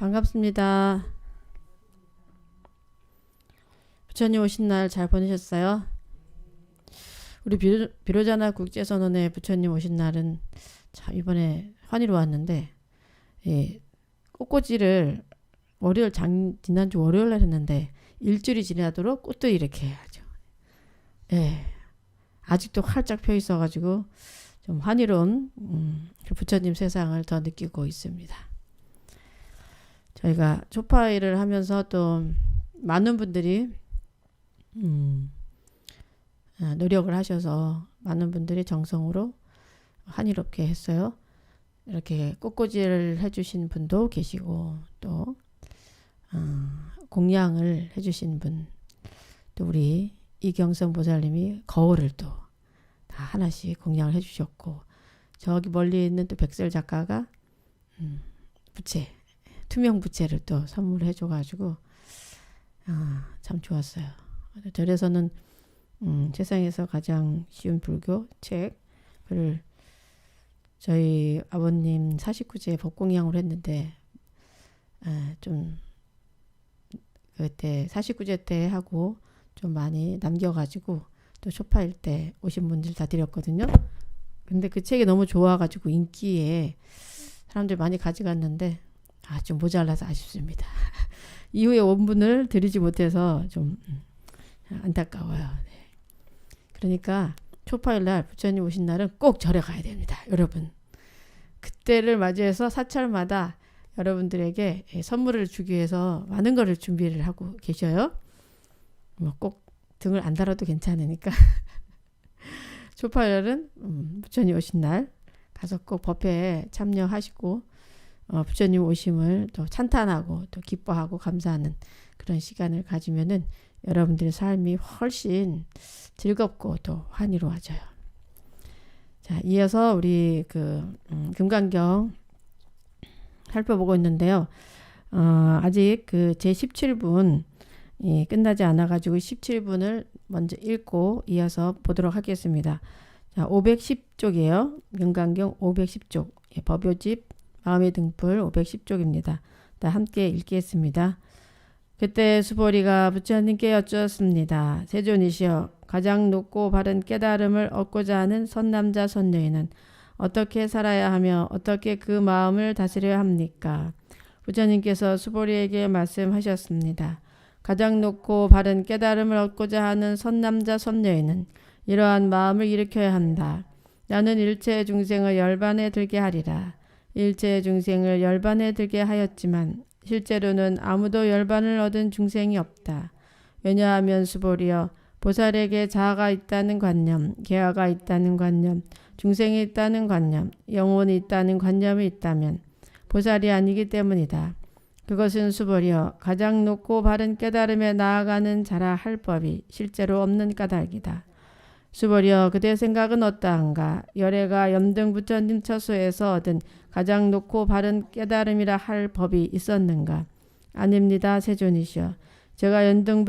반갑습니다. 부처님 오신 날 잘 보내셨어요? 우리 비로자나 국제선언회 부처님 오신 날은 참 이번에 환희로 왔는데, 예, 꽃꽂이를 지난주 월요일 날 했는데 일주일이 지나도록 꽃도 이렇게 해야죠. 예, 아직도 활짝 펴 있어가지고 좀 환희로운 그 부처님 세상을 더 느끼고 있습니다. 저희가 초파일을 하면서 또 많은 분들이 노력을 하셔서 많은 분들이 정성으로 환희롭게 했어요. 이렇게 꽃꽂이를 해주신 분도 계시고 또 공양을 해주신 분, 또 우리 이경선 보살님이 거울을 또 다 하나씩 공양을 해주셨고, 저기 멀리 있는 또 백설 작가가 부채, 투명 부채를 또 선물을 해줘가지고 참 좋았어요. 절에서는 세상에서 가장 쉬운 불교 책을 저희 아버님 49제 법공양으로 했는데, 좀 그때 49제 때 하고 좀 많이 남겨가지고 또 쇼파일 때 오신 분들 다 드렸거든요. 근데 그 책이 너무 좋아가지고 인기에 사람들 많이 가져갔는데 좀 모자라서 아쉽습니다. 이후에 원분을 드리지 못해서 좀 안타까워요. 네. 그러니까 초파일 날 부처님 오신 날은 꼭 절에 가야 됩니다. 여러분, 그때를 맞이해서 사찰마다 여러분들에게 선물을 주기 위해서 많은 거를 준비를 하고 계셔요. 꼭 등을 안 달아도 괜찮으니까 초파일은 부처님 오신 날 가서 꼭 법회에 참여하시고 부처님 오심을 또 찬탄하고 또 기뻐하고 감사하는 그런 시간을 가지면은 여러분들의 삶이 훨씬 즐겁고 또 환희로워져요. 자, 이어서 우리 금강경 살펴보고 있는데요. 아직 제 17분 끝나지 않아가지고 17분을 먼저 읽고 이어서 보도록 하겠습니다. 자, 510쪽이에요. 금강경 510쪽. 법요집 마음의 등불 510쪽입니다. 함께 읽겠습니다. 그때 수보리가 부처님께 여쭈었습니다. 세존이시여, 가장 높고 바른 깨달음을 얻고자 하는 선남자 선녀인은 어떻게 살아야 하며 어떻게 그 마음을 다스려야 합니까? 부처님께서 수보리에게 말씀하셨습니다. 가장 높고 바른 깨달음을 얻고자 하는 선남자 선녀에는 이러한 마음을 일으켜야 한다. 나는 일체 중생을 열반에 들게 하리라. 일체 중생을 열반에 들게 하였지만 실제로는 아무도 열반을 얻은 중생이 없다. 왜냐하면 수보리여, 보살에게 자아가 있다는 관념, 계화가 있다는 관념, 중생이 있다는 관념, 영혼이 있다는 관념이 있다면 보살이 아니기 때문이다. 그것은 수보리여, 가장 높고 바른 깨달음에 나아가는 자라 할 법이 실제로 없는 까닭이다. 수보리여, 그대 생각은 어떠한가? 열애가 염등 부처님 처소에서 얻은 가장 높고 바른 깨달음이라 할 법이 있었는가? 아닙니다, 세존이시여. 제가 연등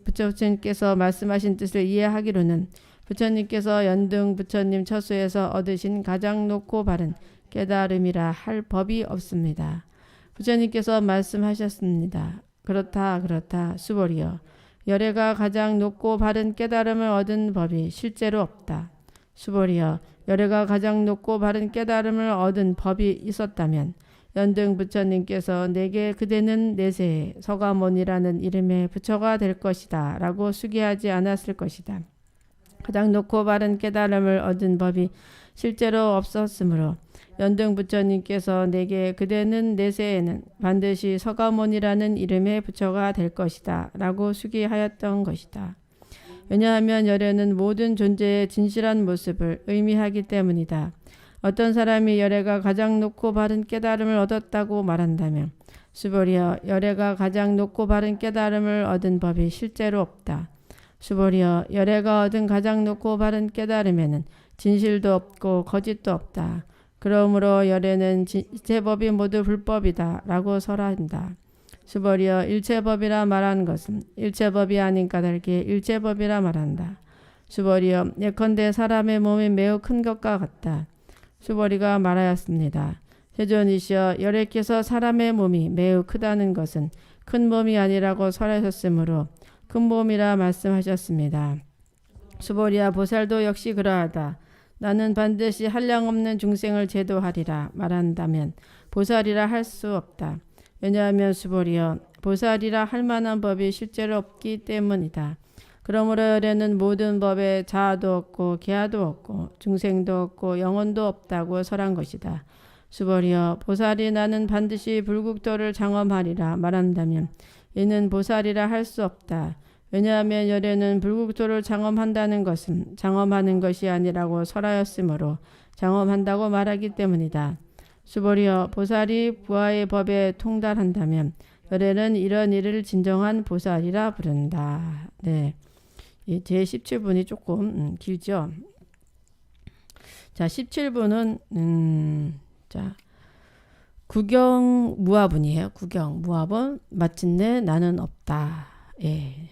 부처님께서 말씀하신 뜻을 이해하기로는 부처님께서 연등 부처님 처소에서 얻으신 가장 높고 바른 깨달음이라 할 법이 없습니다. 부처님께서 말씀하셨습니다. 그렇다 수보리여, 열애가 가장 높고 바른 깨달음을 얻은 법이 실제로 없다. 수보리여, 열애가 가장 높고 바른 깨달음을 얻은 법이 있었다면 연등 부처님께서 내게 그대는 내세에 서가모니라는 이름의 부처가 될 것이다 라고 수기하지 않았을 것이다. 가장 높고 바른 깨달음을 얻은 법이 실제로 없었으므로 연등 부처님께서 내게 그대는 내세에는 반드시 서가모니라는 이름의 부처가 될 것이다 라고 수기하였던 것이다. 왜냐하면 열애는 모든 존재의 진실한 모습을 의미하기 때문이다. 어떤 사람이 열애가 가장 높고 바른 깨달음을 얻었다고 말한다면 수보리여, 열애가 가장 높고 바른 깨달음을 얻은 법이 실제로 없다. 수보리여, 열애가 얻은 가장 높고 바른 깨달음에는 진실도 없고 거짓도 없다. 그러므로 열애는 일체법이 모두 불법이다 라고 설한다. 수보리여, 일체법이라 말한 것은 일체법이 아닌 까닭에 일체법이라 말한다. 수보리여, 예컨대 사람의 몸이 매우 큰 것과 같다. 수보리가 말하였습니다. 세존이시여 열애께서 사람의 몸이 매우 크다는 것은 큰 몸이 아니라고 설하셨으므로 큰 몸이라 말씀하셨습니다. 수보리아 보살도 역시 그러하다. 나는 반드시 한량없는 중생을 제도하리라 말한다면 보살이라 할 수 없다. 왜냐하면 수보리여 보살이라 할 만한 법이 실제로 없기 때문이다. 그러므로 열애는 모든 법에 자아도 없고 계아도 없고 중생도 없고 영혼도 없다고 설한 것이다. 수보리여 보살이 나는 반드시 불국토를 장엄하리라 말한다면 이는 보살이라 할 수 없다. 왜냐하면 열애는 불국토를 장엄한다는 것은 장엄하는 것이 아니라고 설하였으므로 장엄한다고 말하기 때문이다. 수보리여 보살이 부하의 법에 통달한다면 열애는 이런 일을 진정한 보살이라 부른다. 네, 제 17분이 조금 길죠. 자, 17분은 자 구경무화분이에요. 구경무화분 마침내 나는 없다. 예.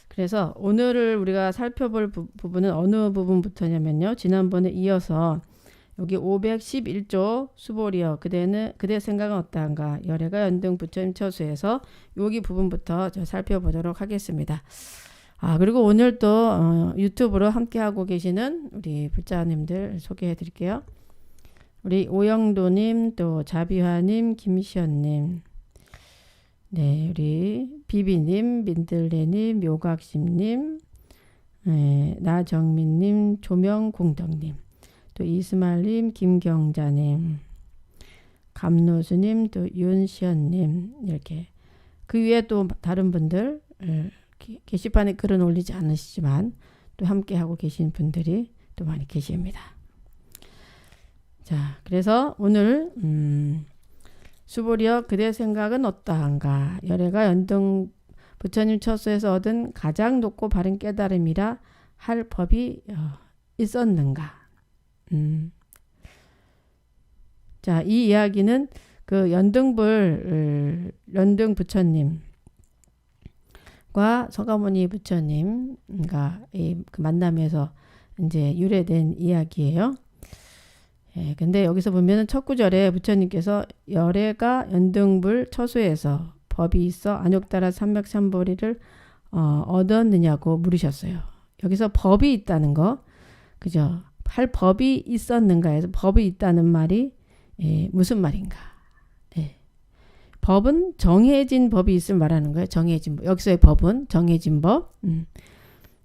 그래서 오늘을 우리가 살펴볼 부분은 어느 부분부터냐면요. 지난번에 이어서 여기 511조 수보리여 그대 생각은 어떠한가 열애가 연등 부처님 처수에서 여기 부분부터 살펴보도록 하겠습니다. 그리고 오늘 또 유튜브로 함께하고 계시는 우리 불자님들 소개해 드릴게요. 우리 오영도님, 또 자비화님, 김시연님, 네, 우리 비비님, 민들레님, 묘각심님, 네, 나정민님, 조명공덕님, 또 이스말님, 김경자님, 감노수님, 또 윤시연님, 이렇게 그 위에 또 다른 분들 게시판에 글은 올리지 않으시지만 또 함께하고 계신 분들이 또 많이 계십니다. 자, 그래서 오늘 수보리여 그대 생각은 어떠한가 열애가 연등 부처님 처수에서 얻은 가장 높고 바른 깨달음이라 할 법이 있었는가. 자, 이 이야기는 그 연등 부처님과 서가모니 부처님과 그 만남에서 이제 유래된 이야기예요. 예, 근데 여기서 보면은 첫 구절에 부처님께서 열애가 연등불 처수에서 법이 있어 안욕따라 삼맥삼보리를 얻었느냐고 물으셨어요. 여기서 법이 있다는 거, 그죠? 할 법이 있었는가 해서 법이 있다는 말이 무슨 말인가? 법은 정해진 법이 있을 말하는 거예요. 정해진 법. 여기서의 법은 정해진 법.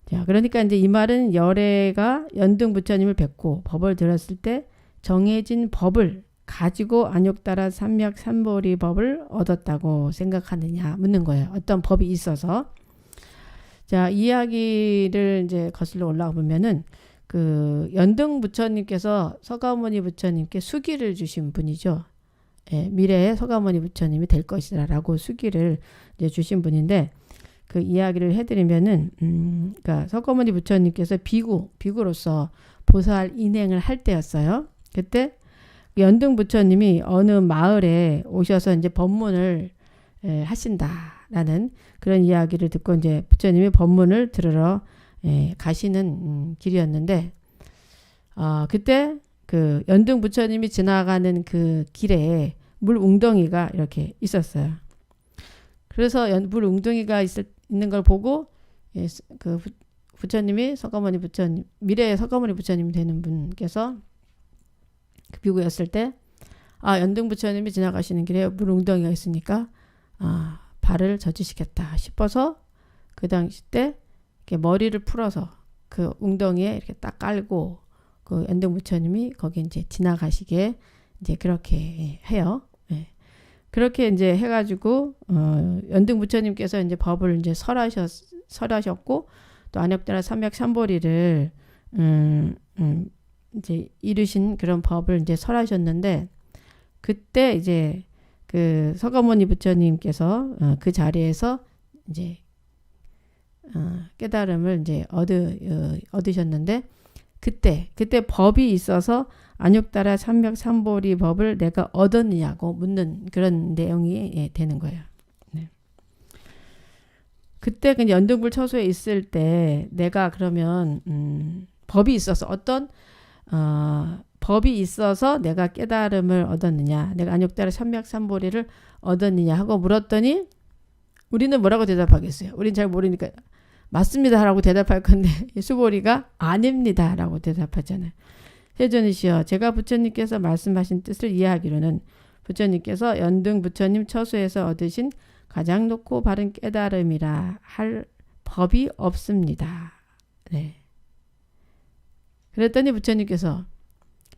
자, 그러니까 이제 이 말은 열애가 연등 부처님을 뵙고 법을 들었을 때 정해진 법을 가지고 안욕따라 삼맥삼보리 법을 얻었다고 생각하느냐 묻는 거예요. 어떤 법이 있어서. 자, 이야기를 이제 거슬러 올라가 보면은 그 연등 부처님께서 서가모니 부처님께 수기를 주신 분이죠. 예, 미래의 서가모니 부처님이 될 것이라라고 수기를 이제 주신 분인데 그 이야기를 해드리면은 그러니까 서가모니 부처님께서 비구로서 보살 인행을 할 때였어요. 그때 연등 부처님이 어느 마을에 오셔서 이제 법문을 하신다라는 그런 이야기를 듣고 이제 부처님이 법문을 들으러 가시는 길이었는데 그때 그 연등 부처님이 지나가는 그 길에 물 웅덩이가 이렇게 있었어요. 그래서 물 웅덩이가 있는 걸 보고 그 부처님이 서가모니 부처님, 미래의 서가모니 부처님이 되는 분께서 그 비구였을 때 연등 부처님이 지나가시는 길에 물 웅덩이가 있으니까 발을 젖으시겠다 싶어서 그 당시 때 이렇게 머리를 풀어서 그 웅덩이에 이렇게 딱 깔고 그 연등 부처님이 거기 이제 지나가시게 이제 그렇게 해요. 네. 그렇게 이제 해가지고 연등 부처님께서 이제 법을 이제 설하셨고 또 안욕따라 삼맥삼보리를 이제 이루신 그런 법을 이제 설하셨는데 그때 이제 그 서가모니 부처님께서 그 자리에서 이제 깨달음을 이제 얻으셨는데 그때 법이 있어서 안욕따라 삼맥삼보리 법을 내가 얻었느냐고 묻는 그런 내용이 되는 거예요. 네. 그때 그 연등불 처소에 있을 때 내가 그러면 법이 있어서 어떤 법이 있어서 내가 깨달음을 얻었느냐, 내가 안욕달의 삼맥삼보리를 얻었느냐 하고 물었더니 우리는 뭐라고 대답하겠어요? 우린 잘 모르니까 맞습니다 라고 대답할 건데 수보리가 아닙니다 라고 대답하잖아요. 세존이시여, 제가 부처님께서 말씀하신 뜻을 이해하기로는 부처님께서 연등 부처님 처소에서 얻으신 가장 높고 바른 깨달음이라 할 법이 없습니다. 네. 그랬더니 부처님께서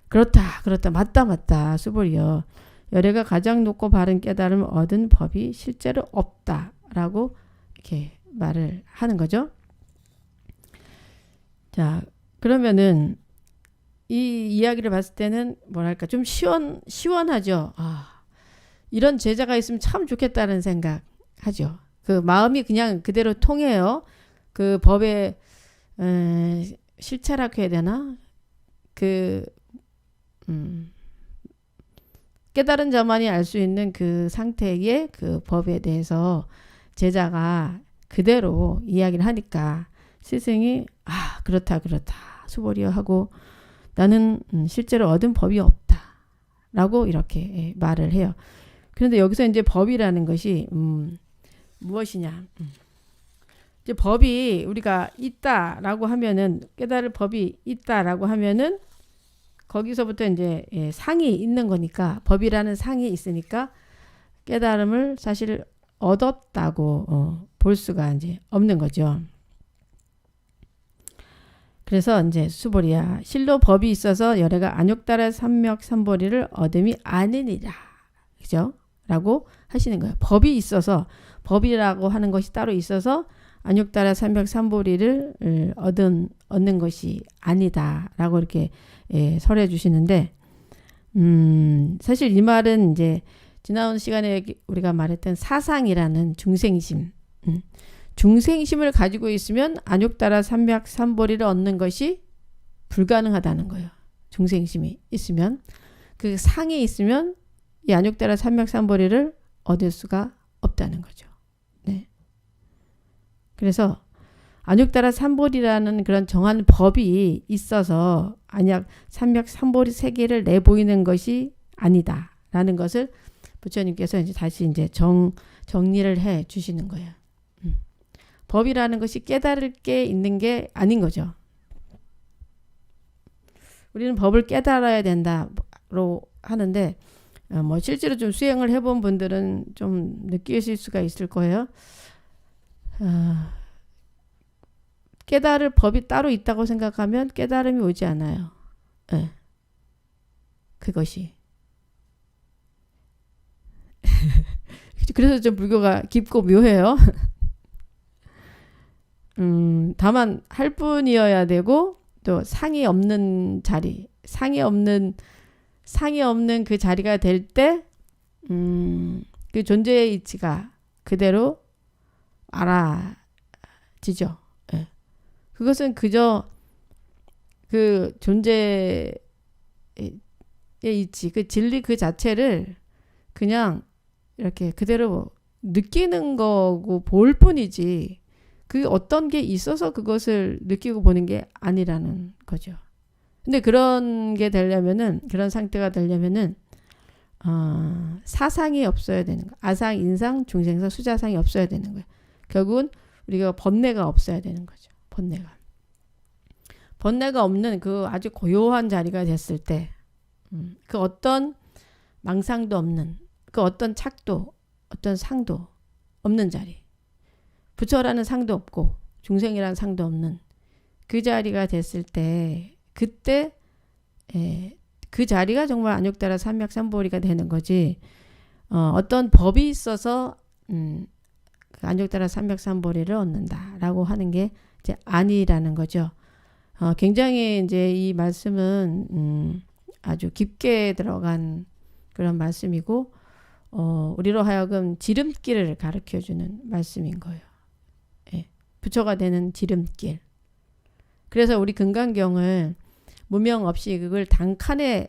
그렇다 맞다 수보리여, 열애가 가장 높고 바른 깨달음을 얻은 법이 실제로 없다라고 이렇게 말을 하는 거죠. 자, 그러면은 이 이야기를 봤을 때는 뭐랄까 좀 시원하죠. 이런 제자가 있으면 참 좋겠다는 생각하죠. 그 마음이 그냥 그대로 통해요. 그 법의 실체라고 해야 되나? 깨달은 자만이 알 수 있는 그 상태의 그 법에 대해서 제자가 그대로 이야기를 하니까 스승이 그렇다 수보리여 하고 나는 실제로 얻은 법이 없다 라고 이렇게 말을 해요. 그런데 여기서 이제 법이라는 것이 무엇이냐, 이제 법이 우리가 있다라고 하면은, 깨달을 법이 있다라고 하면은 거기서부터 이제 상이 있는 거니까, 법이라는 상이 있으니까 깨달음을 사실 얻었다고 볼 수가 이제 없는 거죠. 그래서 이제 수보리야, 실로 법이 있어서 열애가 안욕달의 삼맥삼보리를 얻음이 아니니라, 그죠? 라고 하시는 거예요. 법이 있어서, 법이라고 하는 것이 따로 있어서 안욕달의 삼맥삼보리를 얻는 것이 아니다라고 이렇게 설해 주시는데, 사실 이 말은 이제 지나온 시간에 우리가 말했던 사상이라는 중생심, 중생심을 가지고 있으면 안욕달의 삼맥삼보리를 얻는 것이 불가능하다는 거예요. 중생심이 있으면, 그 상이 있으면 이 안욕달의 삼맥삼보리를 얻을 수가 없다는 거죠. 네. 그래서 안욕달의 삼보리라는 그런 정한 법이 있어서 안약 삼맥삼보리 세계를 내보이는 것이 아니다라는 것을 부처님께서 이제 다시 이제 정리를 해 주시는 거예요. 법이라는 것이 깨달을 게 있는 게 아닌 거죠. 우리는 법을 깨달아야 된다로 하는데, 뭐 실제로 좀 수행을 해본 분들은 좀 느끼실 수가 있을 거예요. 깨달을 법이 따로 있다고 생각하면 깨달음이 오지 않아요. 네. 그것이. 그래서 좀 불교가 깊고 묘해요. 다만 할 뿐이어야 되고, 또 상이 없는 자리, 상이 없는 그 자리가 될 때, 그 존재의 이치가 그대로 알아지죠. 예. 그것은 그저 그 존재의 이치, 그 진리 그 자체를 그냥 이렇게 그대로 느끼는 거고 볼 뿐이지, 그 어떤 게 있어서 그것을 느끼고 보는 게 아니라는 거죠. 근데 그런 게 되려면은, 그런 상태가 되려면은 사상이 없어야 되는 거예요. 아상, 인상, 중생상, 수자상이 없어야 되는 거예요. 결국은 우리가 번뇌가 없어야 되는 거죠. 번뇌가 없는 그 아주 고요한 자리가 됐을 때, 그 어떤 망상도 없는, 그 어떤 착도, 어떤 상도 없는 자리, 부처라는 상도 없고 중생이라는 상도 없는 그 자리가 됐을 때, 그때 그 자리가 정말 안욕달의 삼맥삼보리가 되는 거지, 어떤 법이 있어서 그 안욕달의 삼맥삼보리를 얻는다라고 하는 게 이제 아니라는 거죠. 굉장히 이제 이 말씀은 아주 깊게 들어간 그런 말씀이고, 우리로 하여금 지름길을 가르쳐주는 말씀인 거예요. 부처가 되는 지름길. 그래서 우리 금강경을 무명 없이 그걸 단칸에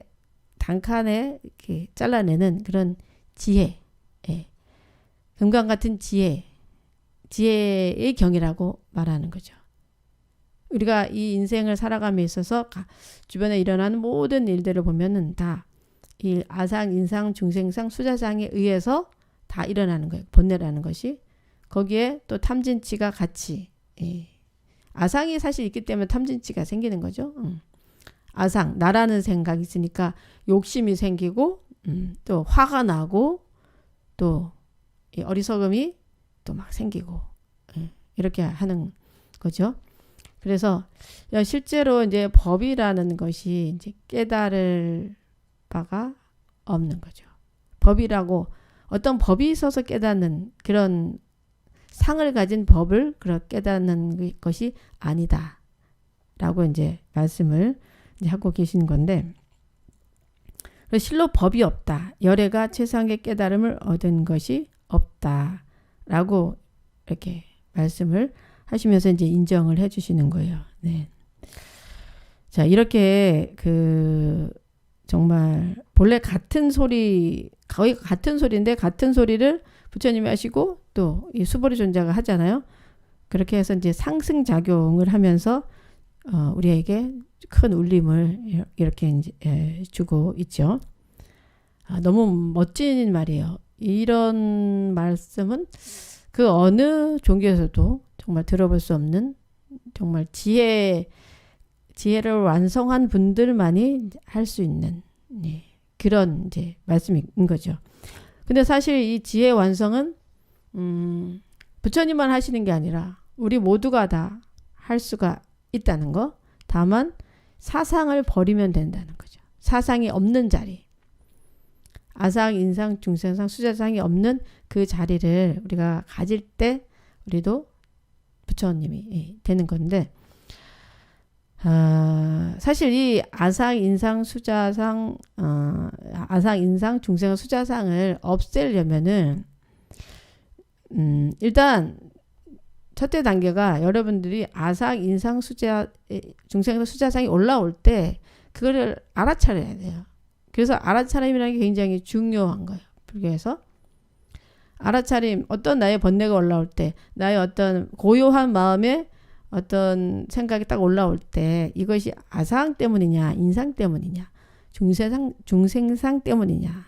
이렇게 잘라내는 그런 지혜, 금강 같은 지혜의 경이라고 말하는 거죠. 우리가 이 인생을 살아감에 있어서 주변에 일어나는 모든 일들을 보면은 다 이 아상, 인상, 중생상, 수자상에 의해서 다 일어나는 거예요. 번뇌라는 것이. 거기에 또 탐진치가 같이 아상이 사실 있기 때문에 탐진치가 생기는 거죠. 아상, 나라는 생각이 있으니까 욕심이 생기고 또 화가 나고 또 이 어리석음이 또 막 생기고 이렇게 하는 거죠. 그래서 실제로 이제 법이라는 것이 이제 깨달을 바가 없는 거죠. 법이라고 어떤 법이 있어서 깨닫는 그런 상을 가진 법을 그렇게 깨닫는 것이 아니다라고 이제 말씀을 이제 하고 계신 건데, 실로 법이 없다. 열애가 최상의 깨달음을 얻은 것이 없다라고 이렇게 말씀을 하시면서 이제 인정을 해주시는 거예요. 네. 자, 이렇게 정말 본래 같은 소리, 거의 같은 소리인데 같은 소리를 부처님이 하시고 또 이 수보리 존자가 하잖아요. 그렇게 해서 이제 상승 작용을 하면서 우리에게 큰 울림을 이렇게 이제 주고 있죠. 너무 멋진 말이에요. 이런 말씀은 그 어느 종교에서도 정말 들어볼 수 없는 정말 지혜를 완성한 분들만이 할 수 있는 그런 이제 말씀인 거죠. 근데 사실 이 지혜 완성은 부처님만 하시는 게 아니라 우리 모두가 다 할 수가 있다는 거. 다만 사상을 버리면 된다는 거죠. 사상이 없는 자리. 아상, 인상, 중생상, 수자상이 없는 그 자리를 우리가 가질 때 우리도 부처님이 되는 건데, 사실 이 아상, 인상, 수자상, 아상, 인상, 중생, 수자상을 없애려면은 일단 첫째 단계가 여러분들이 아상, 인상, 중생, 수자상이 올라올 때 그거를 알아차려야 돼요. 그래서 알아차림이라는 게 굉장히 중요한 거예요. 불교에서 알아차림, 어떤 나의 번뇌가 올라올 때, 나의 어떤 고요한 마음에 어떤 생각이 딱 올라올 때 이것이 아상 때문이냐, 인상 때문이냐, 중생상 때문이냐,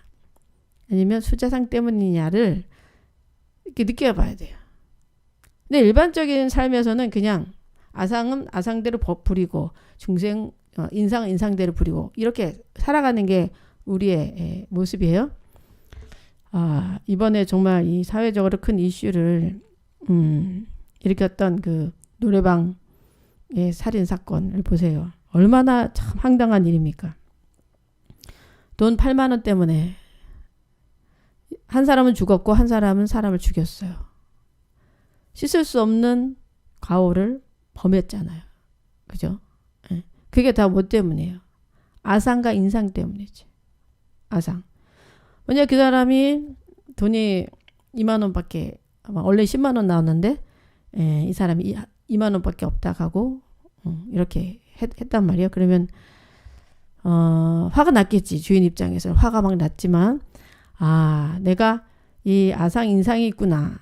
아니면 수자상 때문이냐를 이렇게 느껴봐야 돼요. 근데 일반적인 삶에서는 그냥 아상은 아상대로 부리고 인상은 인상대로 부리고 이렇게 살아가는 게 우리의 모습이에요. 이번에 정말 이 사회적으로 큰 이슈를 일으켰던 그 노래방의 살인 사건을 보세요. 얼마나 참 황당한 일입니까? 돈 8만 원 때문에 한 사람은 죽었고 한 사람은 사람을 죽였어요. 씻을 수 없는 과오를 범했잖아요. 그죠? 그게 다 뭐 때문이에요? 아상과 인상 때문이지. 아상. 만약 그 사람이 돈이 2만 원밖에, 원래 10만 원 나왔는데 이 사람이 2만 원밖에 없다 하고 이렇게 했단 말이에요. 그러면 화가 났겠지. 주인 입장에서는 화가 막 났지만 내가 이 아상 인상이 있구나.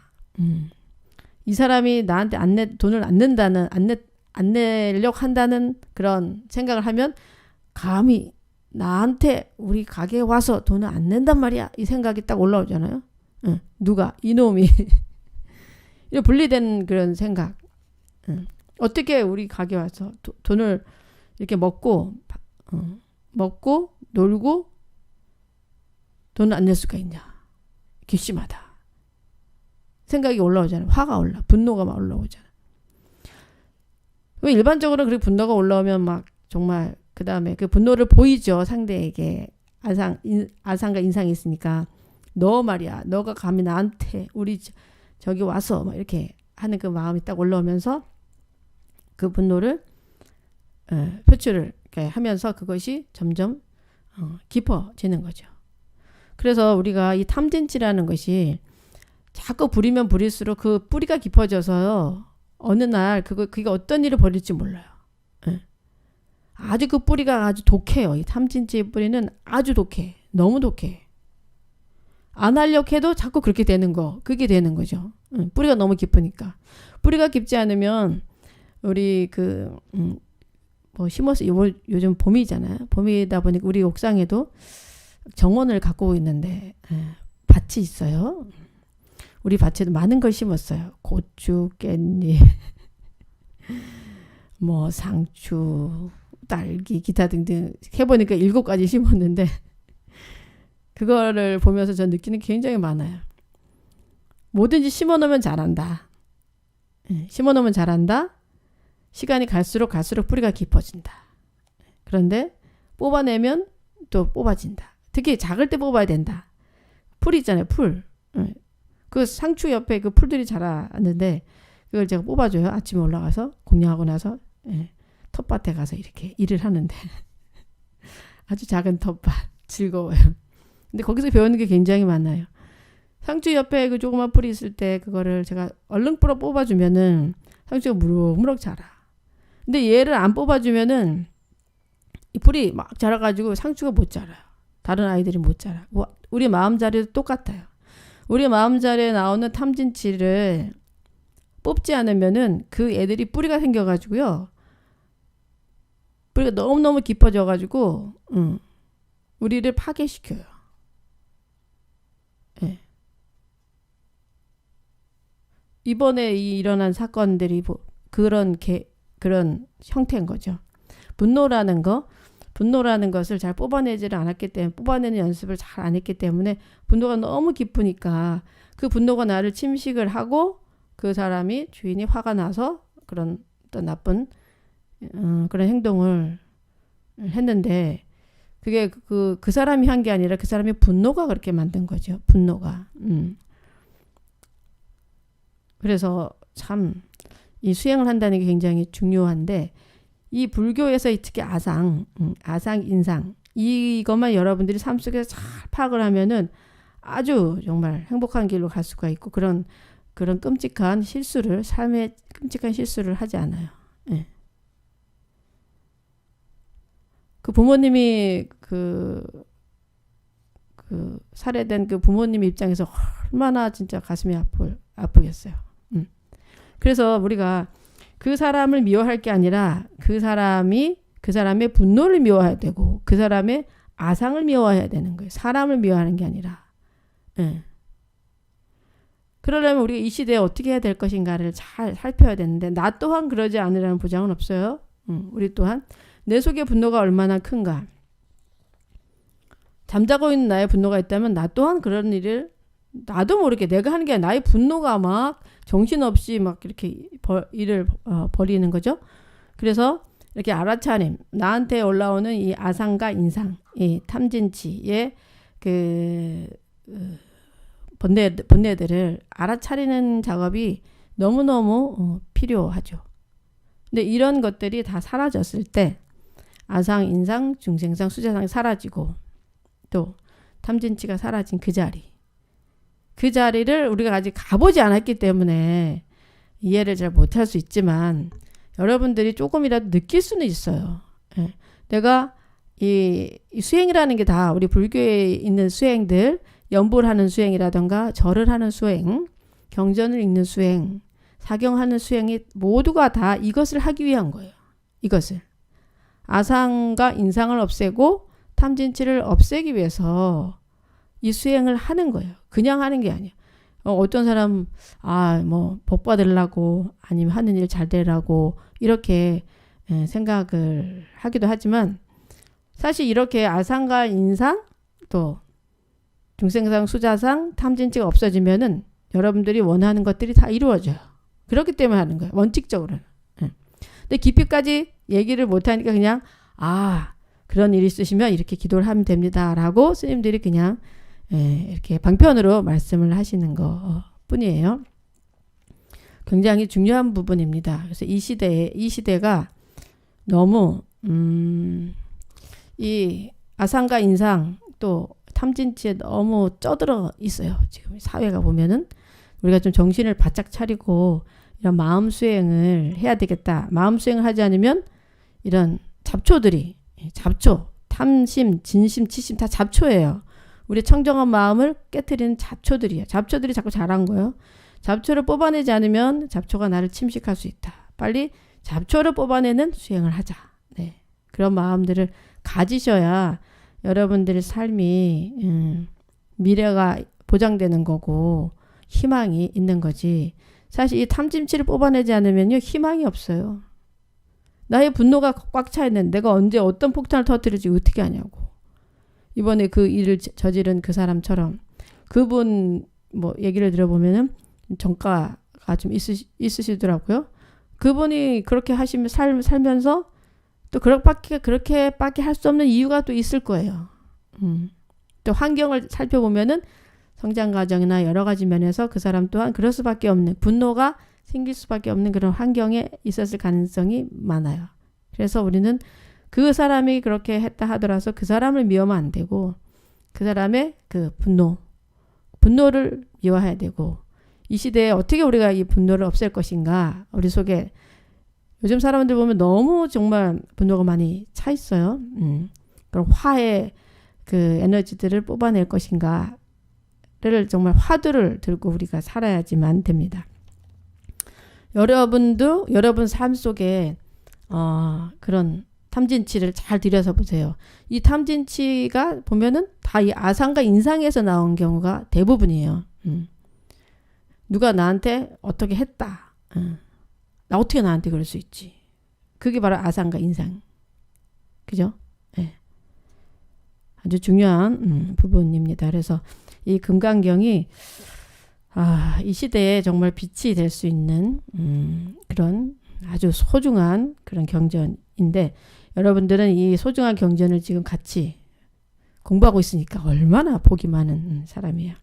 이 사람이 나한테 돈을 안 내려고 한다는 그런 생각을 하면 감히 나한테 우리 가게에 와서 돈을 안 낸단 말이야. 이 생각이 딱 올라오잖아요. 누가? 이놈이. 이런 분리된 그런 생각. 어떻게 우리 가게에 와서 돈을 이렇게 먹고 놀고 돈을 안 낼 수가 있냐. 괘씸하다. 생각이 올라오잖아요. 화가 분노가 막 올라오잖아요. 일반적으로 그렇게 분노가 올라오면 막 정말 그 다음에 그 분노를 보이죠. 상대에게. 아상과 인상이 있으니까. 너 말이야. 너가 감히 나한테 우리 저기 와서 막 이렇게 하는 그 마음이 딱 올라오면서 그 분노를 표출을 이렇게 하면서 그것이 점점 깊어지는 거죠. 그래서 우리가 이 탐진치라는 것이 자꾸 부리면 부릴수록 그 뿌리가 깊어져서요. 어느 날 그게 어떤 일을 벌일지 몰라요. 아주 그 뿌리가 아주 독해요. 이 탐진치의 뿌리는 아주 독해. 너무 독해. 안 하려고 해도 자꾸 그렇게 되는 거. 그게 되는 거죠. 뿌리가 너무 깊으니까. 뿌리가 깊지 않으면 우리 뭐 심어서 요즘 봄이잖아요. 봄이다 보니까 우리 옥상에도 정원을 가꾸고 있는데 밭이 있어요. 우리 밭에도 많은 걸 심었어요. 고추, 깻잎, 뭐 상추, 딸기, 기타 등등 해보니까 7가지 심었는데 그거를 보면서 전 느끼는 게 굉장히 많아요. 뭐든지 심어놓으면 자란다. 심어놓으면 자란다. 시간이 갈수록 뿌리가 깊어진다. 그런데 뽑아내면 또 뽑아진다. 특히 작을 때 뽑아야 된다. 풀 있잖아요. 풀. 그 상추 옆에 그 풀들이 자라는데 그걸 제가 뽑아줘요. 아침에 올라가서 공양하고 나서 텃밭에 가서 이렇게 일을 하는데 아주 작은 텃밭 즐거워요. 근데 거기서 배우는 게 굉장히 많아요. 상추 옆에 그 조그만 풀이 있을 때 그거를 제가 얼른 뽑아주면은 상추가 무럭무럭 자라. 근데 얘를 안 뽑아주면은 이 풀이 막 자라가지고 상추가 못 자라요. 다른 아이들이 못 자라. 우리 마음자리도 똑같아요. 우리 마음자리에 나오는 탐진치를 뽑지 않으면은 그 애들이 뿌리가 생겨가지고요. 뿌리가 너무너무 깊어져가지고 우리를 파괴시켜요. 네. 이번에 일어난 사건들이 그런 형태인 거죠. 분노라는 것을 잘 뽑아내지를 않았기 때문에 뽑아내는 연습을 잘 안 했기 때문에 분노가 너무 깊으니까 그 분노가 나를 침식을 하고 그 사람이 주인이 화가 나서 그런 어떤 나쁜 그런 행동을 했는데 그게 그 사람이 한 게 아니라 그 사람의 분노가 그렇게 만든 거죠. 분노가. 그래서 참 이 수행을 한다는 게 굉장히 중요한데 이 불교에서 특히 아상, 인상 이것만 여러분들이 삶 속에서 잘 파악을 하면은 아주 정말 행복한 길로 갈 수가 있고 그런 끔찍한 실수를 삶의 끔찍한 실수를 하지 않아요. 네. 그 부모님이 그 살해된 그 부모님 입장에서 얼마나 진짜 가슴이 아프겠어요. 그래서 우리가 그 사람을 미워할 게 아니라 그 사람의 분노를 미워해야 되고 그 사람의 아상을 미워해야 되는 거예요. 사람을 미워하는 게 아니라. 그러려면 우리가 이 시대에 어떻게 해야 될 것인가를 잘 살펴야 되는데 나 또한 그러지 않으라는 보장은 없어요. 우리 또한 내 속의 분노가 얼마나 큰가. 잠자고 있는 나의 분노가 있다면 나 또한 그런 일을 나도 모르게 내가 하는 게 아니라 나의 분노가 막 정신없이 막 이렇게 일을 벌이는 거죠. 그래서 이렇게 알아차림, 나한테 올라오는 이 아상과 인상, 이 탐진치의 그 번뇌들을 알아차리는 작업이 너무너무 필요하죠. 근데 이런 것들이 다 사라졌을 때 아상, 인상, 중생상, 수자상이 사라지고 또 탐진치가 사라진 그 자리를 우리가 아직 가보지 않았기 때문에 이해를 잘 못할 수 있지만 여러분들이 조금이라도 느낄 수는 있어요. 내가 이 수행이라는 게 다 우리 불교에 있는 수행들, 연보를 하는 수행이라던가 절을 하는 수행, 경전을 읽는 수행, 사경하는 수행이 모두가 다 이것을 하기 위한 거예요. 이것을. 아상과 인상을 없애고 탐진치를 없애기 위해서 이 수행을 하는 거예요. 그냥 하는 게 아니에요. 어떤 사람 뭐 복 받으려고 아니면 하는 일 잘 되라고 이렇게 생각을 하기도 하지만 사실 이렇게 아상과 인상 또 중생상, 수자상, 탐진치가 없어지면은 여러분들이 원하는 것들이 다 이루어져요. 그렇기 때문에 하는 거예요. 원칙적으로는. 근데 깊이까지 얘기를 못하니까 그냥 그런 일이 있으시면 이렇게 기도를 하면 됩니다. 라고 스님들이 그냥 이렇게 방편으로 말씀을 하시는 것 뿐이에요. 굉장히 중요한 부분입니다. 그래서 이 시대가 너무 이 아상과 인상 또 탐진치에 너무 쩌들어 있어요. 지금 사회가 보면은 우리가 좀 정신을 바짝 차리고 이런 마음 수행을 해야 되겠다. 마음 수행을 하지 않으면 이런 잡초, 탐심, 진심, 치심 다 잡초예요. 우리 청정한 마음을 깨트리는 잡초들이에요. 잡초들이 자꾸 자란 거예요. 잡초를 뽑아내지 않으면 잡초가 나를 침식할 수 있다. 빨리 잡초를 뽑아내는 수행을 하자. 네. 그런 마음들을 가지셔야 여러분들의 삶이 미래가 보장되는 거고 희망이 있는 거지. 사실 이 탐진치를 뽑아내지 않으면요 희망이 없어요. 나의 분노가 꽉 차 있는 내가 언제 어떤 폭탄을 터뜨릴지 어떻게 하냐고. 이번에 그 일을 저지른 그 사람처럼 그분 뭐 얘기를 들어보면은 정가가 좀 있으시더라고요. 그분이 그렇게 하시면 살면서 또 그렇게밖에 할 수 없는 이유가 또 있을 거예요. 또 환경을 살펴보면은 성장 과정이나 여러 가지 면에서 그 사람 또한 그럴 수밖에 없는 분노가 생길 수밖에 없는 그런 환경에 있었을 가능성이 많아요. 그래서 우리는 그 사람이 그렇게 했다 하더라도 그 사람을 미워하면 안 되고 그 사람의 그 분노를 미워해야 되고 이 시대에 어떻게 우리가 이 분노를 없앨 것인가. 우리 속에 요즘 사람들 보면 너무 정말 분노가 많이 차 있어요. 그럼 화의 그 에너지들을 뽑아낼 것인가를 정말 화두를 들고 우리가 살아야지만 됩니다. 여러분도 여러분 삶 속에 그런 탐진치를 잘 들여서 보세요. 이 탐진치가 보면은 다 이 아상과 인상에서 나온 경우가 대부분이에요. 누가 나한테 어떻게 했다. 나 어떻게 나한테 그럴 수 있지. 그게 바로 아상과 인상. 그죠? 네. 아주 중요한 부분입니다. 그래서 이 금강경이 이 시대에 정말 빛이 될 수 있는 그런 아주 소중한 그런 경전인데 여러분들은 이 소중한 경전을 지금 같이 공부하고 있으니까 얼마나 복이 많은 사람이에요.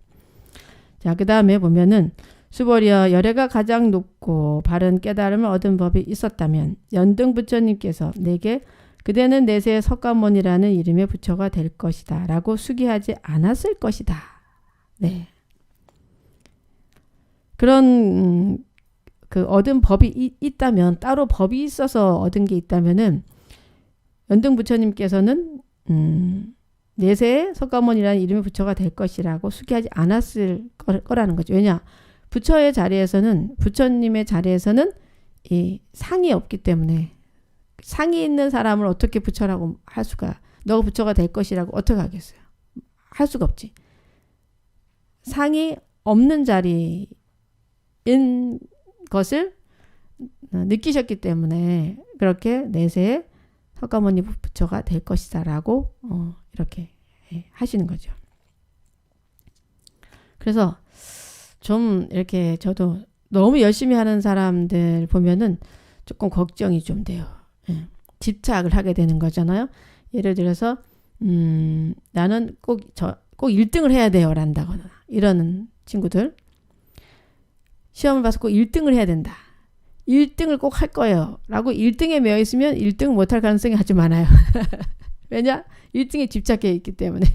자, 그 다음에 보면은 수보리여 열애가 가장 높고 바른 깨달음을 얻은 법이 있었다면 연등 부처님께서 내게 그대는 내세의 석가모니라는 이름의 부처가 될 것이다 라고 수기하지 않았을 것이다. 네. 그런 그 얻은 법이 있다면 따로 법이 있어서 얻은 게 있다면은 연등 부처님께서는 내세의 석가모니라는 이름의 부처가 될 것이라고 수기하지 않았을 거라는 거죠. 왜냐? 부처의 자리에서는 부처님의 자리에서는 이 상이 없기 때문에 상이 있는 사람을 어떻게 부처라고 할 수가 너가 부처가 될 것이라고 어떻게 하겠어요? 할 수가 없지. 상이 없는 자리인 것을 느끼셨기 때문에 그렇게 내세의 석가모니 부처가 될 것이다 라고 이렇게 하시는 거죠. 그래서 좀 이렇게 저도 너무 열심히 하는 사람들 보면은 조금 걱정이 좀 돼요. 집착을 하게 되는 거잖아요. 예를 들어서 나는 꼭 1등을 해야 돼요 란다거나 이러는 친구들 시험을 봐서 꼭 1등을 해야 된다. 1등을 꼭 할 거예요 라고 1등에 매여 있으면 1등을 못할 가능성이 아주 많아요. 왜냐? 1등에 집착해 있기 때문에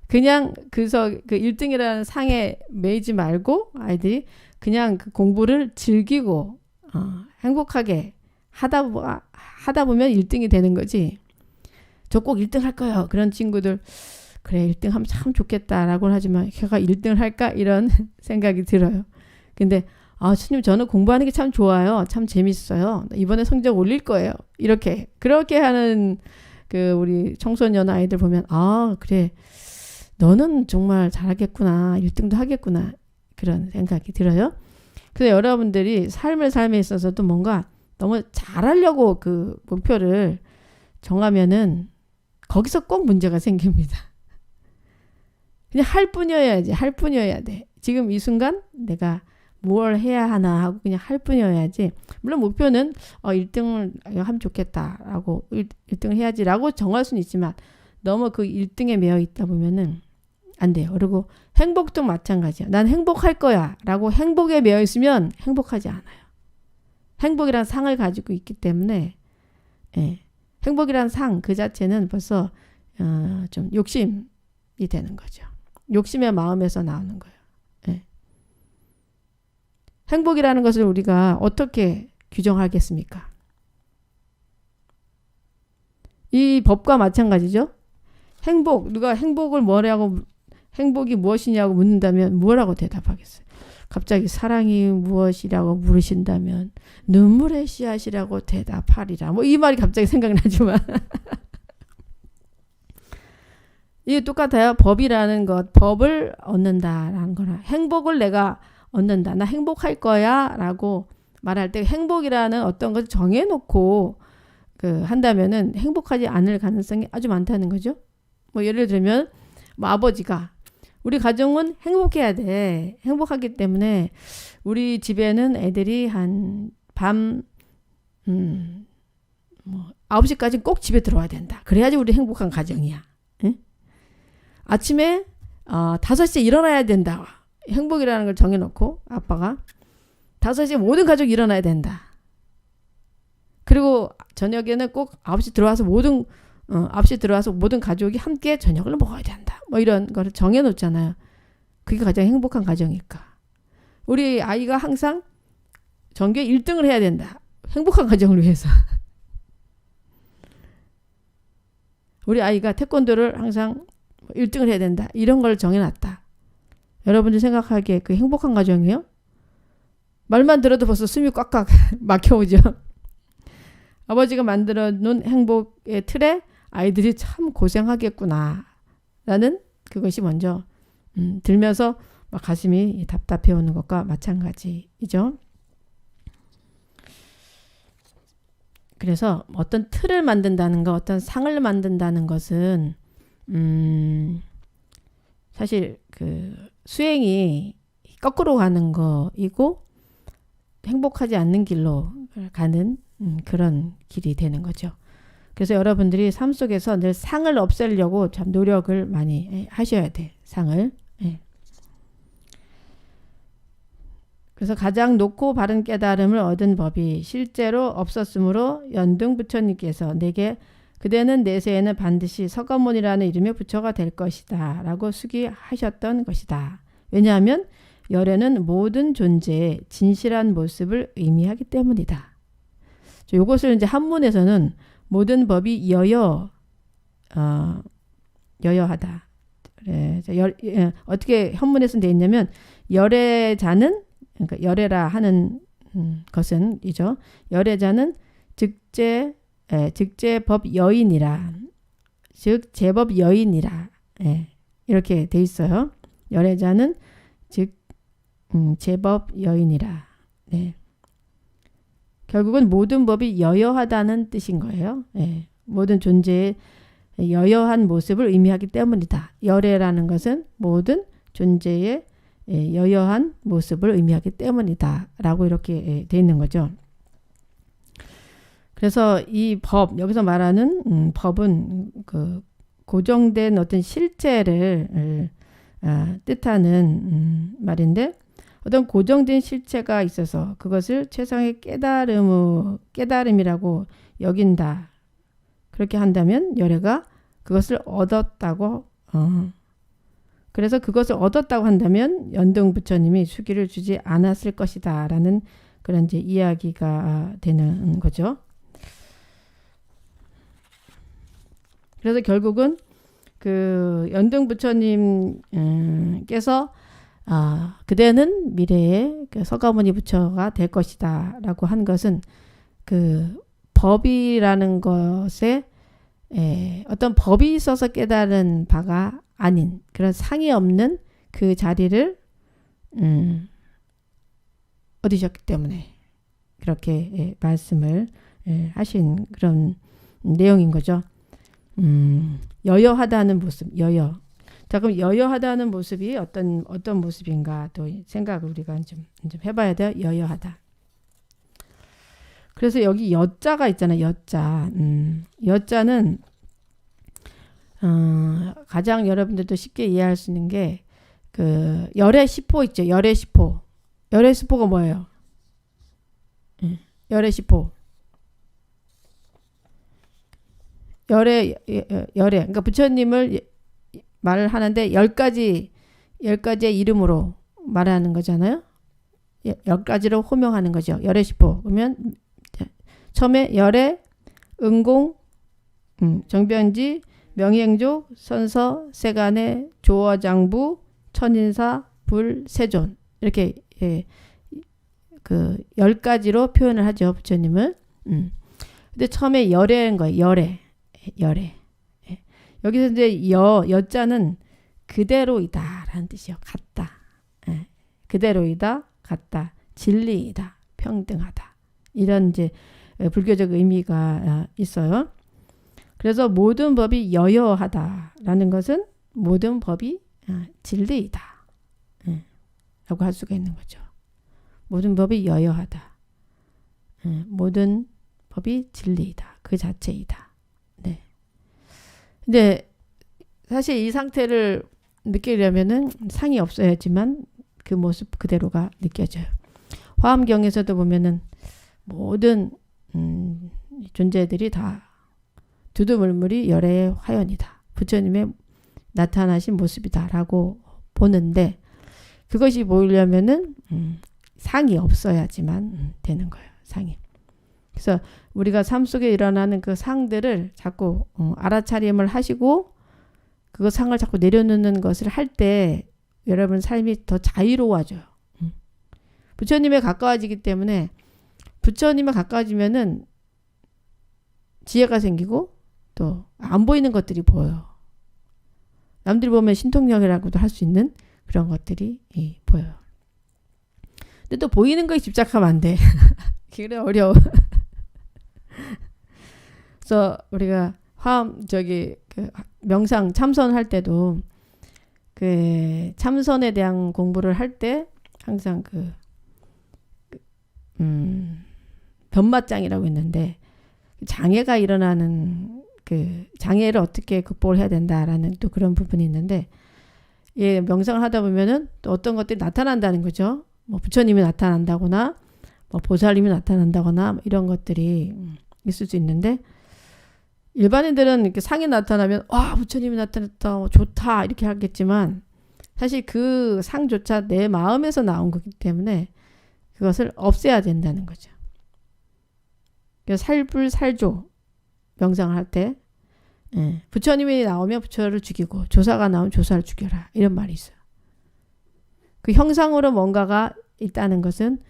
그냥 그 1등이라는 상에 매이지 말고 아이들이 그냥 그 공부를 즐기고 행복하게 하다 보면 1등이 되는 거지. 저 꼭 1등 할 거예요. 그런 친구들 그래 1등 하면 참 좋겠다라고 하지만 걔가 1등을 할까 이런 생각이 들어요. 근데 스님 저는 공부하는 게 참 좋아요. 참 재밌어요. 이번에 성적 올릴 거예요. 그렇게 하는 그 우리 청소년 아이들 보면 그래 너는 정말 잘하겠구나. 1등도 하겠구나. 그런 생각이 들어요. 그래서 여러분들이 삶에 있어서도 뭔가 너무 잘하려고 그 목표를 정하면은 거기서 꼭 문제가 생깁니다. 그냥 할 뿐이어야 돼. 지금 이 순간 내가 뭘 해야 하나 하고 그냥 할 뿐이어야지. 물론 목표는 1등을 하면 좋겠다라고 1등을 해야지라고 정할 수는 있지만 너무 그 1등에 매여 있다 보면은 안 돼요. 그리고 행복도 마찬가지야. 난 행복할 거야 라고 행복에 매여 있으면 행복하지 않아요. 행복이란 상을 가지고 있기 때문에 행복이란 상 그 자체는 벌써 좀 욕심이 되는 거죠. 욕심의 마음에서 나오는 거예요. 행복이라는 것을 우리가 어떻게 규정하겠습니까? 이 법과 마찬가지죠. 누가 행복이 무엇이냐고 묻는다면 뭐라고 대답하겠어요? 갑자기 사랑이 무엇이라고 물으신다면 눈물의 씨앗이라고 대답하리라. 뭐 이 말이 갑자기 생각나지만 이게 똑같아요. 법이라는 것, 법을 얻는다라는 거나 행복을 내가 얻는다. 나 행복할 거야 라고 말할 때 행복이라는 어떤 것을 정해놓고 한다면은 행복하지 않을 가능성이 아주 많다는 거죠. 뭐 예를 들면 뭐 아버지가 우리 가정은 행복해야 돼. 행복하기 때문에 우리 집에는 애들이 한 밤 9시까지 꼭 집에 들어와야 된다. 그래야지 우리 행복한 가정이야. 응? 아침에 5시에 일어나야 된다. 행복이라는 걸 정해놓고 아빠가 5시에 모든 가족이 일어나야 된다. 그리고 저녁에는 꼭 9시 들어와서 9시 들어와서 모든 가족이 함께 저녁을 먹어야 된다. 뭐 이런 거를 정해놓잖아요. 그게 가장 행복한 가정일까. 우리 아이가 항상 전교에 1등을 해야 된다. 행복한 가정을 위해서. 우리 아이가 태권도를 항상 1등을 해야 된다. 이런 걸 정해놨다. 여러분들 생각하기에 그 행복한 가정이에요? 말만 들어도 벌써 숨이 꽉꽉 막혀오죠. 아버지가 만들어 놓은 행복의 틀에 아이들이 참 고생하겠구나 라는 그것이 먼저 들면서 막 가슴이 답답해 오는 것과 마찬가지이죠. 그래서 어떤 틀을 만든다는 것, 어떤 상을 만든다는 것은 사실 수행이 거꾸로 가는 거이고 행복하지 않는 길로 가는 그런 길이 되는 거죠. 그래서 여러분들이 삶 속에서 늘 상을 없애려고 참 노력을 많이 하셔야 돼. 상을. 그래서 가장 높고 바른 깨달음을 얻은 법이 실제로 없었으므로 연등 부처님께서 내게 그대는 내세에는 반드시 서가모니라는 이름의 부처가 될 것이다 라고 수기하셨던 것이다. 왜냐하면 열애는 모든 존재의 진실한 모습을 의미하기 때문이다. 이것을 이제 한문에서는 모든 법이 여여하다. 그래, 어떻게 현문에서는 되어 있냐면 열애자는 그러니까 열애라 하는 것은 이죠. 열애자는 즉제법 여인이라 즉 제법 여인이라 이렇게 돼 있어요. 열애자는 즉 제법 여인이라. 결국은 모든 법이 여여하다는 뜻인 거예요. 모든 존재의 여여한 모습을 의미하기 때문이다. 열애라는 것은 모든 존재의 여여한 모습을 의미하기 때문이다 라고 이렇게 돼 있는 거죠. 그래서 이 법, 여기서 말하는 법은 고정된 어떤 실체를 뜻하는 말인데 어떤 고정된 실체가 있어서 그것을 최상의 깨달음이라고 여긴다. 그렇게 한다면 열애가 그것을 얻었다고 그래서 그것을 얻었다고 한다면 연등 부처님이 수기를 주지 않았을 것이다 라는 그런 이제 이야기가 되는 거죠. 그래서 결국은 연등 부처님께서 그대는 미래의 서가모니 부처가 될 것이다 라고 한 것은 법이라는 것에 어떤 법이 있어서 깨달은 바가 아닌 그런 상이 없는 그 자리를 얻으셨기 때문에 그렇게 말씀을 하신 그런 내용인 거죠. 여여하다는 모습, 여여. 자, 그럼 여여하다는 모습이 어떤 모습인가 또 생각을 우리가 좀 해봐야 돼요. 여여하다. 그래서 여기 여자가 있잖아요. 여자. 여자는 가장 여러분들도 쉽게 이해할 수 있는 게 열애 시포 있죠. 열애 시포. 열애 시포가 뭐예요? 열애 시포. 열애. 그러니까 부처님을 말을 하는데 10가지의 이름으로 말하는 거잖아요. 10가지로 호명하는 거죠. 열애 시포. 그러면 처음에 열애, 은공, 정변지, 명행조, 선서, 세간의, 조어장부, 천인사, 불, 세존 이렇게 이렇게 그 10가지로 표현을 하죠. 부처님을. 근데 처음에 열애인 거예요. 열애. 예. 여기서 이제 여자는 그대로이다 라는 뜻이요. 같다. 예. 그대로이다, 같다, 진리이다, 평등하다. 이런 이제 불교적 의미가 있어요. 그래서 모든 법이 여여하다라는 것은 모든 법이 진리이다 라고 할 수가 있는 거죠. 모든 법이 여여하다. 모든 법이 진리이다. 그 자체이다. 네. 근데 사실 이 상태를 느끼려면은 상이 없어야지만 그 모습 그대로가 느껴져요. 화엄경에서도 보면은 모든 존재들이 다 두두물물이 열애의 화연이다. 부처님의 나타나신 모습이다라고 보는데 그것이 보이려면은 상이 없어야지만 되는 거예요. 상이. 그래서 우리가 삶 속에 일어나는 그 상들을 자꾸 알아차림을 하시고 그 상을 자꾸 내려놓는 것을 할 때 여러분 삶이 더 자유로워져요. 부처님에 가까워지기 때문에 부처님에 가까워지면은 지혜가 생기고 또 안 보이는 것들이 보여요. 남들이 보면 신통력이라고도 할 수 있는 그런 것들이 보여요. 근데 또 보이는 거에 집착하면 안 돼. 그래 어려워. 그래서 우리가 그 명상 참선할 때도 그 참선에 대한 공부를 할 때 항상 변마장이라고 있는데 장애가 일어나는 그 장애를 어떻게 극복을 해야 된다라는 또 그런 부분이 있는데 예, 명상을 하다 보면은 또 어떤 것들이 나타난다는 거죠. 뭐 부처님이 나타난다거나 뭐 보살님이 나타난다거나 뭐 이런 것들이 있을 수 있는데 일반인들은 이렇게 상이 나타나면 와 부처님이 나타났다 좋다 이렇게 하겠지만 사실 그 상조차 내 마음에서 나온 거기 때문에 그것을 없애야 된다는 거죠. 그래서 살불살조 명상을 할 때 부처님이 나오면 부처를 죽이고 조사가 나오면 조사를 죽여라 이런 말이 있어요. 그 형상으로 뭔가가 있다는 것은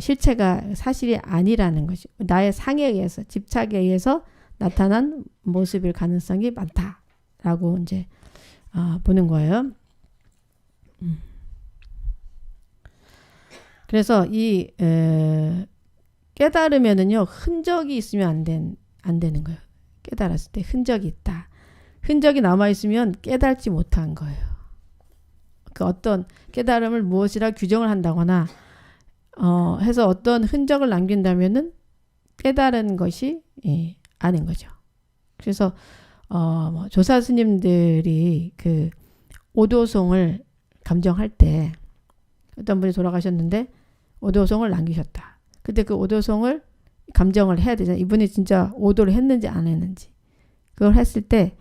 실체가 사실이 아니라는 것이 나의 상에 의해서 집착에 의해서 나타난 모습일 가능성이 많다라고 이제 보는 거예요. 그래서 이 깨달으면은요 흔적이 있으면 안 되는 거예요. 깨달았을 때 흔적이 있다. 흔적이 남아 있으면 깨달지 못한 거예요. 그 어떤 깨달음을 무엇이라 규정을 한다거나 해서 어떤 흔적을 남긴다면은 깨달은 것이 아닌 거죠. 그래서 뭐 조사 스님들이 그 오도송을 감정할 때 어떤 분이 돌아가셨는데 오도송을 남기셨다. 근데 그 오도송을 감정을 해야 되잖아요. 이분이 진짜 오도를 했는지 안 했는지. 그걸 했을 때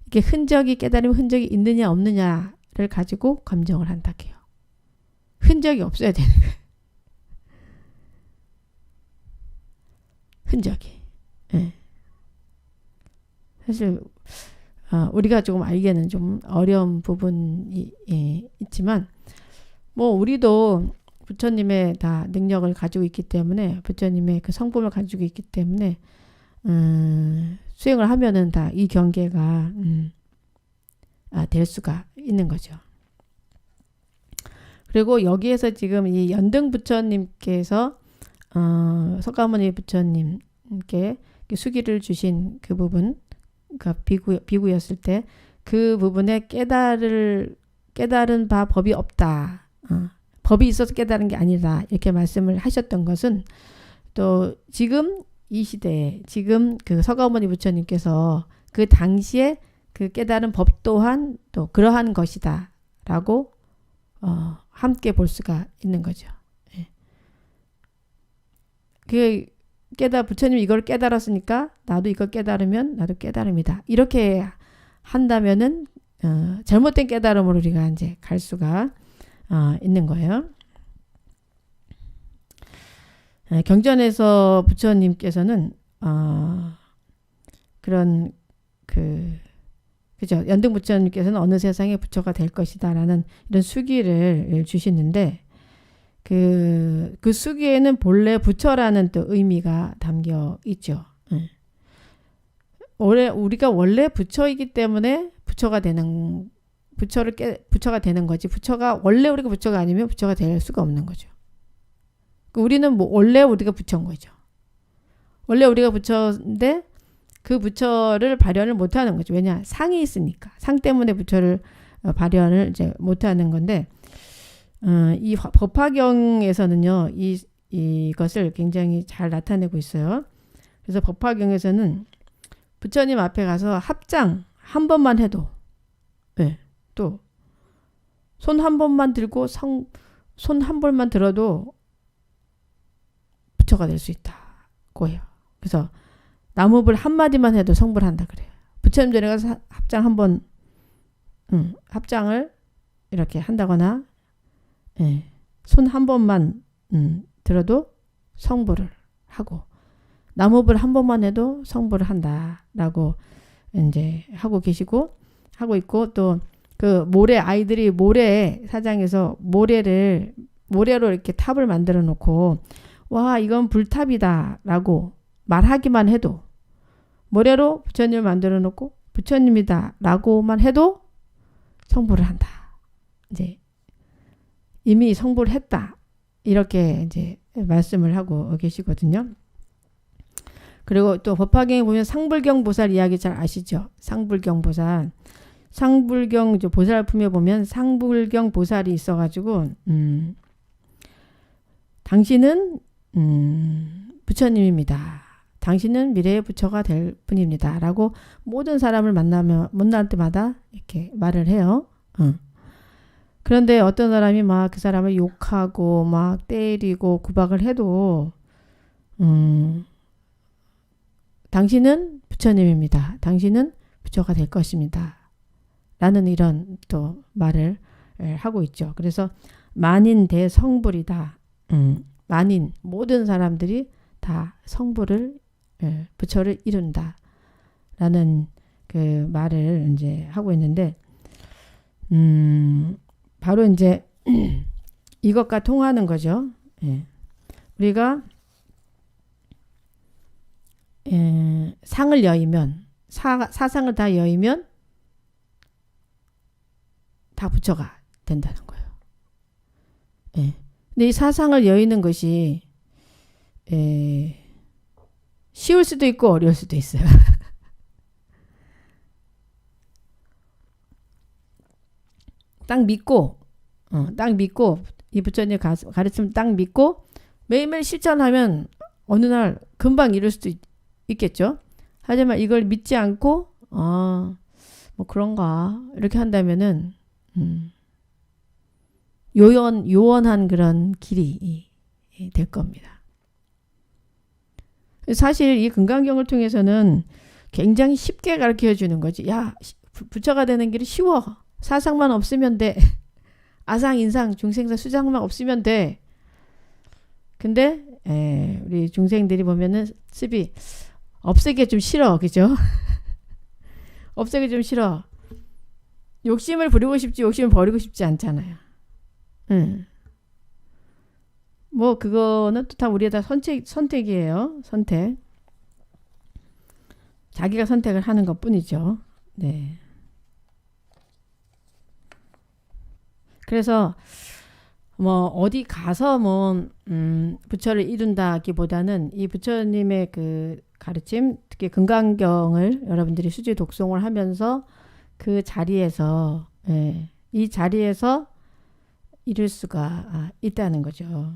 이게 흔적이 깨달으면 흔적이 있느냐 없느냐를 가지고 감정을 한다 해요. 흔적이 없어야 되는 거예요. 흔적이. 네. 사실 우리가 조금 알기에는 좀 어려운 부분이 있지만 뭐 우리도 부처님의 다 능력을 가지고 있기 때문에 부처님의 그 성품을 가지고 있기 때문에 수행을 하면은 다 이 경계가 될 수가 있는 거죠. 그리고 여기에서 지금 이 연등 부처님께서 석가모니 부처님께 수기를 주신 그 부분, 그 비구였을 때 그 부분에 깨달은 바 법이 없다. 법이 있어서 깨달은 게 아니다. 이렇게 말씀을 하셨던 것은 또 지금 이 시대에 지금 그 석가모니 부처님께서 그 당시에 그 깨달은 법 또한 또 그러한 것이다. 라고 함께 볼 수가 있는 거죠. 예. 그 부처님이 이걸 깨달았으니까 나도 이걸 깨달으면 나도 깨달음이다. 이렇게 한다면은 잘못된 깨달음으로 우리가 이제 갈 수가 있는 거예요. 경전에서 부처님께서는 그런 그죠. 연등 부처님께서는 어느 세상에 부처가 될 것이다라는 이런 수기를 주시는데 그 수기에는 본래 부처라는 또 의미가 담겨 있죠. 우리가 원래 부처이기 때문에 부처가 되는 거지. 부처가 원래 우리가 부처가 아니면 부처가 될 수가 없는 거죠. 우리는 원래 우리가 부처인 거죠. 원래 우리가 부처인데 그 부처를 발현을 못하는 거죠. 왜냐? 상이 있으니까. 상 때문에 부처를 발현을 이제 못하는 건데, 이 법화경에서는요, 이것을 굉장히 잘 나타내고 있어요. 그래서 법화경에서는 부처님 앞에 가서 합장 한 번만 해도, 또 손 한 번만 들고 손 한 번만 들어도 부처가 될 수 있다고 해요. 그래서 나무불 한마디만 해도 성불한다 그래요. 부처님 전에 가서 합장 한 번, 합장을 이렇게 한다거나, 손 한 번만 들어도 성불을 하고, 나무불 한 번만 해도 성불을 한다라고 이제 하고 있고, 또 그 아이들이 모래 사장에서 모래로 이렇게 탑을 만들어 놓고, 와, 이건 불탑이다라고 말하기만 해도, 모래로 부처님을 만들어 놓고 부처님이다라고만 해도 성불을 한다. 이제 이미 성불을 했다. 이렇게 이제 말씀을 하고 계시거든요. 그리고 또 법화경에 보면 상불경 보살 이야기 잘 아시죠? 상불경 보살. 상불경 보살품에 보면 상불경 보살이 있어가지고, 당신은 부처님입니다. 당신은 미래의 부처가 될 분입니다. 라고 모든 사람을 만날 때마다 이렇게 말을 해요. 그런데 어떤 사람이 막 그 사람을 욕하고 막 때리고 구박을 해도, 당신은 부처님입니다. 당신은 부처가 될 것입니다. 라는 이런 또 말을 하고 있죠. 그래서 만인 대성불이다. 만인 모든 사람들이 다 성불을 부처를 이룬다. 라는 그 말을 이제 하고 있는데, 바로 이제 이것과 통하는 거죠. 우리가 상을 여의면, 사상을 다 여의면 다 부처가 된다는 거예요. 근데 이 사상을 여의는 것이 쉬울 수도 있고 어려울 수도 있어요. 딱 믿고 이 부처님 가르침 딱 믿고 매일매일 실천하면 어느 날 금방 이룰 수도 있겠죠. 하지만 이걸 믿지 않고 뭐 그런가 이렇게 한다면은 요원한 그런 길이 될 겁니다. 사실 이 금강경을 통해서는 굉장히 쉽게 가르쳐 주는 거지. 야, 부처가 되는 길이 쉬워. 사상만 없으면 돼. 아상, 인상, 중생사, 수장만 없으면 돼. 근데 우리 중생들이 보면은 습이 없애기 좀 싫어. 그죠? 없애기 좀 싫어. 욕심을 부리고 싶지 욕심을 버리고 싶지 않잖아요. 뭐 그거는 또 다 우리의 다 선택이에요. 선택. 자기가 선택을 하는 것뿐이죠. 네. 그래서 뭐 어디 가서 뭐 부처를 이룬다기보다는 이 부처님의 그 가르침, 특히 금강경을 여러분들이 수지 독송을 하면서 그 자리에서 이 자리에서 이룰 수가 있다는 거죠.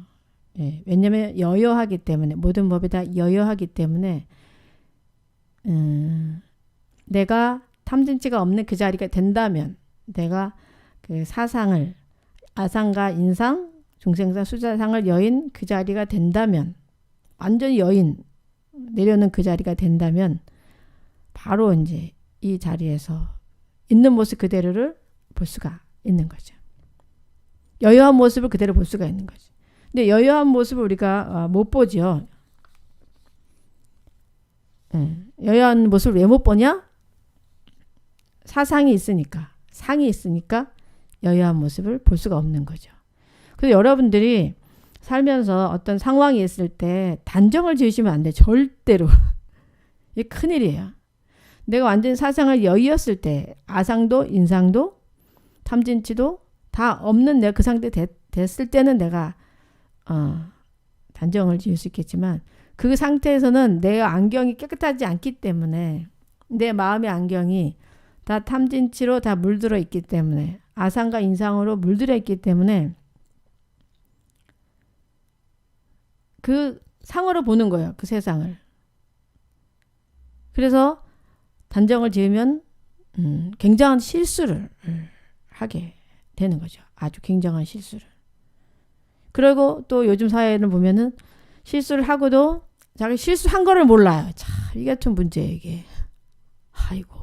왜냐하면 여여하기 때문에, 모든 법이 다 여여하기 때문에 내가 탐진치가 없는 그 자리가 된다면, 내가 그 사상을 아상과 인상, 중생사, 수자상을 여인 그 자리가 된다면, 완전히 여인 내려놓은 그 자리가 된다면 바로 이제 이 자리에서 있는 모습 그대로를 볼 수가 있는 거죠. 여여한 모습을 그대로 볼 수가 있는 거죠. 근데 여여한 모습을 우리가 못 보죠. 여여한 모습을 왜 못 보냐? 사상이 있으니까, 상이 있으니까 여여한 모습을 볼 수가 없는 거죠. 그래서 여러분들이 살면서 어떤 상황이 있을 때 단정을 지으시면 안 돼. 절대로. 이게 큰일이에요. 내가 완전히 사상을 여의었을 때 아상도 인상도 탐진치도 다 없는 내가 그 상태 됐을 때는 내가 단정을 지을 수 있겠지만 그 상태에서는 내 안경이 깨끗하지 않기 때문에 내 마음의 안경이 다 탐진치로 다 물들어 있기 때문에 아상과 인상으로 물들어 있기 때문에 그 상으로 보는 거예요. 그 세상을. 그래서 단정을 지으면 굉장한 실수를 하게 되는 거죠. 아주 굉장한 실수를. 그리고 또 요즘 사회를 보면은 실수를 하고도 자기 실수한 거를 몰라요. 참 이게 좀 문제예요. 이게. 아이고.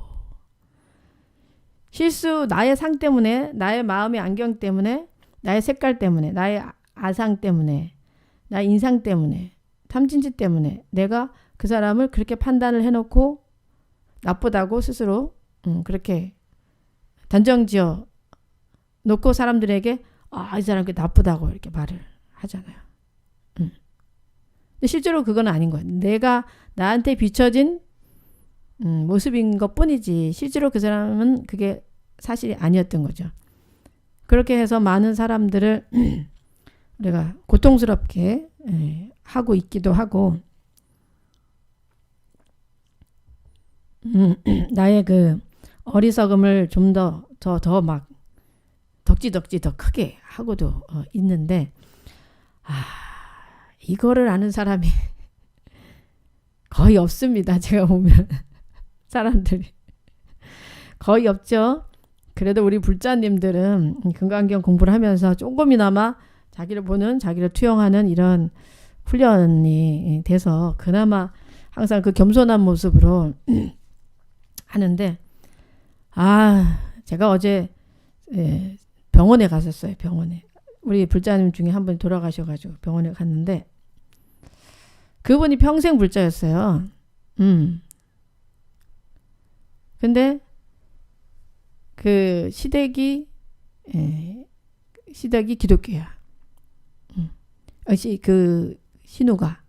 실수 나의 상 때문에 나의 마음의 안경 때문에 나의 색깔 때문에 나의 아상 때문에 나의 인상 때문에 탐진치 때문에 내가 그 사람을 그렇게 판단을 해놓고 나쁘다고 스스로 그렇게 단정지어 놓고 사람들에게 이 사람 나쁘다고 이렇게 말을 하잖아요. 근데 실제로 그건 아닌 거예요. 내가 나한테 비춰진 모습인 것 뿐이지 실제로 그 사람은 그게 사실이 아니었던 거죠. 그렇게 해서 많은 사람들을 우리가 고통스럽게 하고 있기도 하고 나의 그 어리석음을 좀 더 막 덕지덕지 더 크게 하고도 있는데 이거를 아는 사람이 거의 없습니다. 제가 보면 사람들이 거의 없죠. 그래도 우리 불자님들은 금강경 공부를 하면서 조금이나마 자기를 보는 자기를 투영하는 이런 훈련이 돼서 그나마 항상 그 겸손한 모습으로 하는데 제가 어제 병원에 갔었어요. 병원에. 우리 불자님 중에 한 분이 돌아가셔가지고 병원에 갔는데 그분이 평생 불자였어요. 근데 그 시댁이 기독교야. 그 신우가.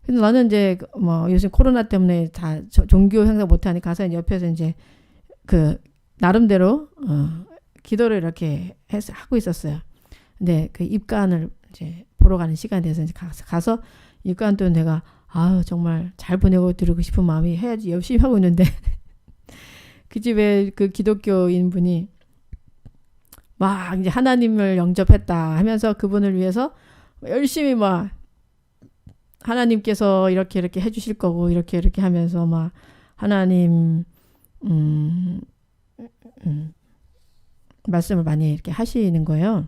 근데 나는 이제 뭐 요즘 코로나 때문에 다 종교 행사 못하니 가서 옆에서 이제 그 나름대로 기도를 이렇게 해서 하고 있었어요. 근데 그 입간을 이제 보러 가는 시간이 돼서 이제 가서 입간도 내가 정말 잘 보내고 드리고 싶은 마음이 해야지 열심히 하고 있는데 그 집에 그 기독교인 분이 막 이제 하나님을 영접했다 하면서 그분을 위해서 열심히 막 하나님께서 이렇게 해주실 거고 이렇게 하면서 막 하나님 말씀을 많이 이렇게 하시는 거예요.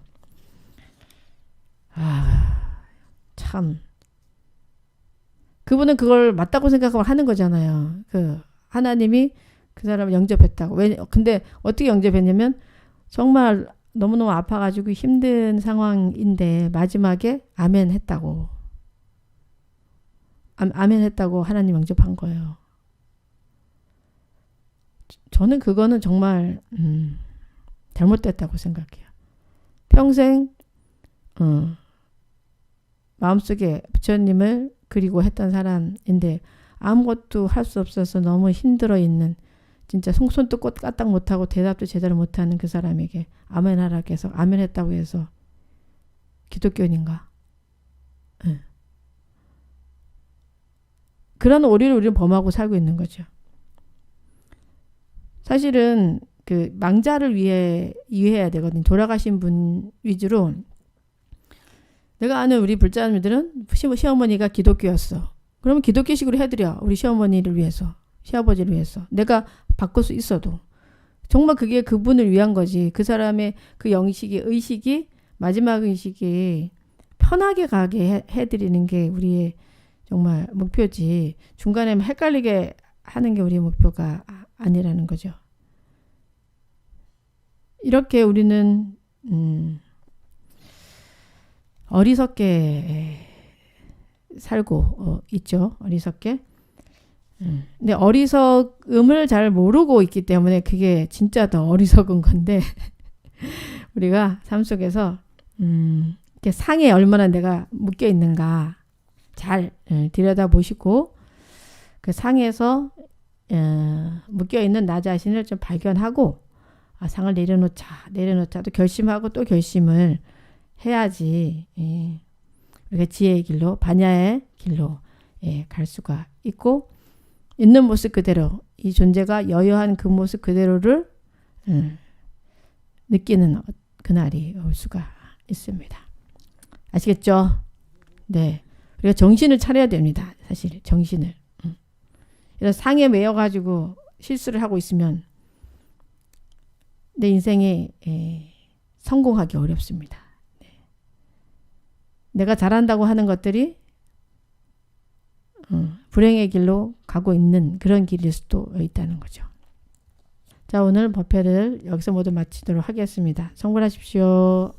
참 그분은 그걸 맞다고 생각하고 하는 거잖아요. 그 하나님이 그 사람을 영접했다고. 근데 어떻게 영접했냐면 정말 너무너무 아파가지고 힘든 상황인데 마지막에 아멘 했다고. 아멘 했다고 하나님 영접한 거예요. 저는 그거는 정말 잘못됐다고 생각해요. 평생 마음속에 부처님을 그리고 했던 사람인데 아무것도 할 수 없어서 너무 힘들어 있는 진짜 손도 까딱 못하고 대답도 제대로 못하는 그 사람에게 아멘 하라고 해서 아멘 했다고 해서 기독교인인가? 그런 오류를 우리는 범하고 살고 있는 거죠. 사실은 그 망자를 이해해야 되거든요. 돌아가신 분 위주로. 내가 아는 우리 불자님들은 시어머니가 기독교였어. 그러면 기독교식으로 해드려. 우리 시어머니를 위해서. 시아버지를 위해서. 내가 바꿀 수 있어도. 정말 그게 그분을 위한 거지. 그 사람의 그 의식이 마지막 의식이 편하게 가게 해드리는 게 우리의 정말 목표지. 중간에 헷갈리게 하는 게 우리의 목표가 아니라는 거죠. 이렇게 우리는 어리석게 살고 있죠. 어리석게. 근데 어리석음을 잘 모르고 있기 때문에 그게 진짜 더 어리석은 건데 우리가 삶 속에서 이렇게 상에 얼마나 내가 묶여 있는가 잘 들여다보시고 그 상에서 묶여 있는 나 자신을 좀 발견하고 상을 내려놓자 또 결심하고 또 결심을 해야지 우리가 지혜의 길로 반야의 길로 갈 수가 있고 있는 모습 그대로 이 존재가 여여한 그 모습 그대로를 느끼는 그날이 올 수가 있습니다. 아시겠죠? 네, 우리가 정신을 차려야 됩니다. 사실 정신을. 이런 상에 매여가지고 실수를 하고 있으면 내 인생에 성공하기 어렵습니다. 네. 내가 잘한다고 하는 것들이 불행의 길로 가고 있는 그런 길일 수도 있다는 거죠. 자, 오늘 법회를 여기서 모두 마치도록 하겠습니다. 성불하십시오.